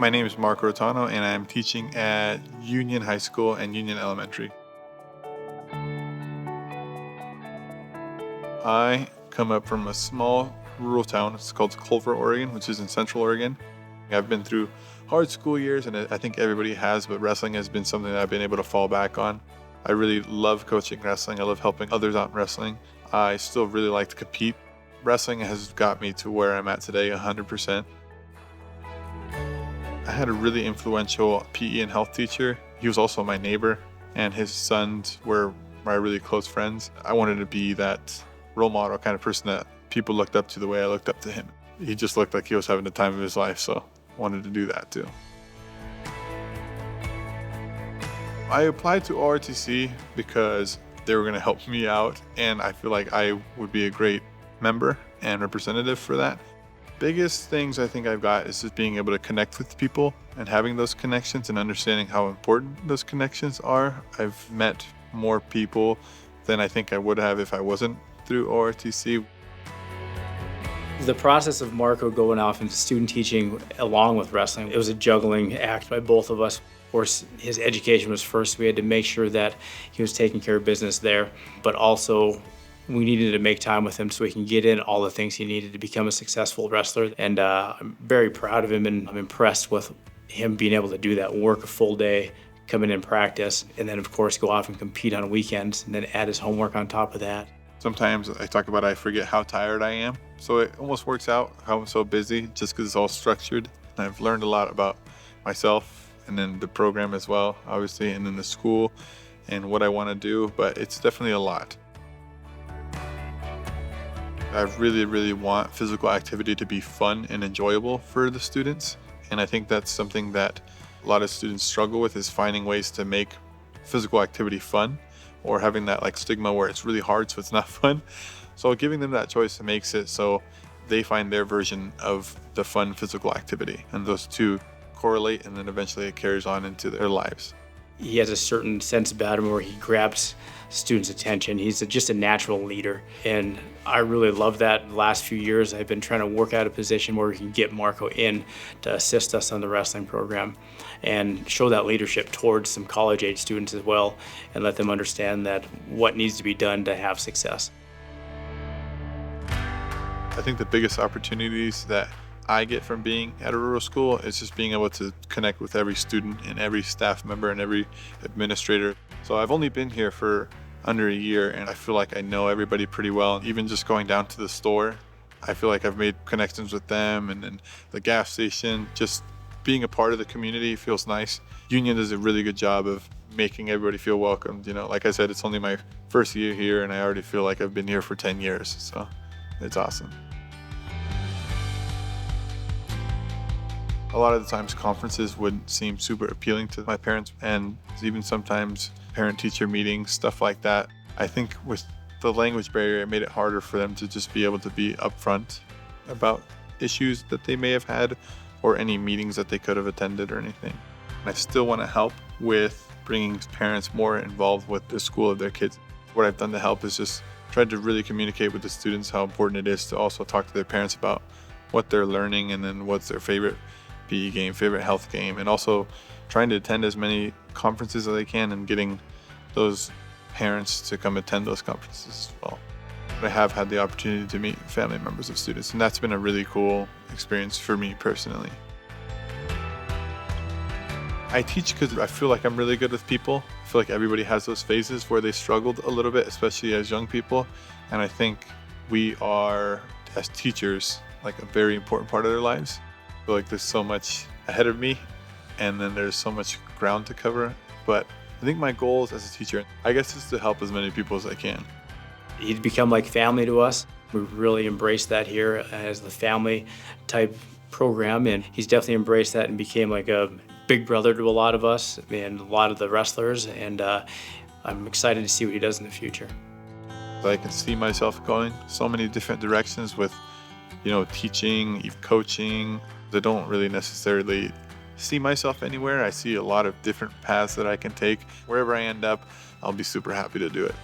My name is Marco Retano, and I'm teaching at Union High School and Union Elementary. I come up from a small rural town. It's called Culver, Oregon, which is in Central Oregon. I've been through hard school years, and I think everybody has, but wrestling has been something that I've been able to fall back on. I really love coaching wrestling. I love helping others out in wrestling. I still really like to compete. Wrestling has got me to where I'm at today 100%. I had a really influential PE and health teacher. He was also my neighbor, and his sons were my really close friends. I wanted to be that role model kind of person that people looked up to the way I looked up to him. He just looked like he was having the time of his life, so I wanted to do that too. I applied to ORTC because they were going to help me out, and I feel like I would be a great member and representative for that. Biggest things I think I've got is just being able to connect with people and having those connections and understanding how important those connections are. I've met more people than I think I would have if I wasn't through ORTC. The process of Marco going off into student teaching along with wrestling, it was a juggling act by both of us. Of course, his education was first. We had to make sure that he was taking care of business there, but also we needed to make time with him so he can get in all the things he needed to become a successful wrestler. And I'm very proud of him, and I'm impressed with him being able to do that, work a full day, come in and practice, and then of course go off and compete on weekends, and then add his homework on top of that. Sometimes I talk about I forget how tired I am. So it almost works out how I'm so busy just because it's all structured. And I've learned a lot about myself, and then the program as well, obviously, and then the school and what I want to do, but it's definitely a lot. I really want physical activity to be fun and enjoyable for the students. And I think that's something that a lot of students struggle with, is finding ways to make physical activity fun, or having that like stigma where it's really hard so it's not fun. So giving them that choice makes it so they find their version of the fun physical activity, and those two correlate, and then eventually it carries on into their lives. He has a certain sense about him where he grabs students' attention. He's just a natural leader, and I really love that. The last few years I've been trying to work out a position where we can get Marco in to assist us on the wrestling program and show that leadership towards some college-age students as well, and let them understand that what needs to be done to have success. I think the biggest opportunities that I get from being at a rural school is just being able to connect with every student and every staff member and every administrator. So I've only been here for under a year, and I feel like I know everybody pretty well. Even just going down to the store, I feel like I've made connections with them, and then the gas station, just being a part of the community feels nice. Union does a really good job of making everybody feel welcomed. You know, like I said, it's only my first year here, and I already feel like I've been here for 10 years, so it's awesome. A lot of the times conferences wouldn't seem super appealing to my parents, and even sometimes parent-teacher meetings, stuff like that. I think with the language barrier, it made it harder for them to just be able to be upfront about issues that they may have had, or any meetings that they could have attended or anything. I still want to help with bringing parents more involved with the school of their kids. What I've done to help is just try to really communicate with the students how important it is to also talk to their parents about what they're learning, and then what's their favorite PE game, favorite health game, and also trying to attend as many conferences as they can, and getting those parents to come attend those conferences as well. I have had the opportunity to meet family members of students, and that's been a really cool experience for me personally. I teach because I feel like I'm really good with people. I feel like everybody has those phases where they struggled a little bit, especially as young people, and I think we are, as teachers, like a very important part of their lives. I feel like there's so much ahead of me, and then there's so much ground to cover. But I think my goal as a teacher, I guess, is to help as many people as I can. He's become like family to us. We really embraced that here as the family type program, and he's definitely embraced that and became like a big brother to a lot of us and a lot of the wrestlers, and I'm excited to see what he does in the future. I can see myself going so many different directions with, teaching, even coaching. I don't really necessarily see myself anywhere. I see a lot of different paths that I can take. Wherever I end up, I'll be super happy to do it.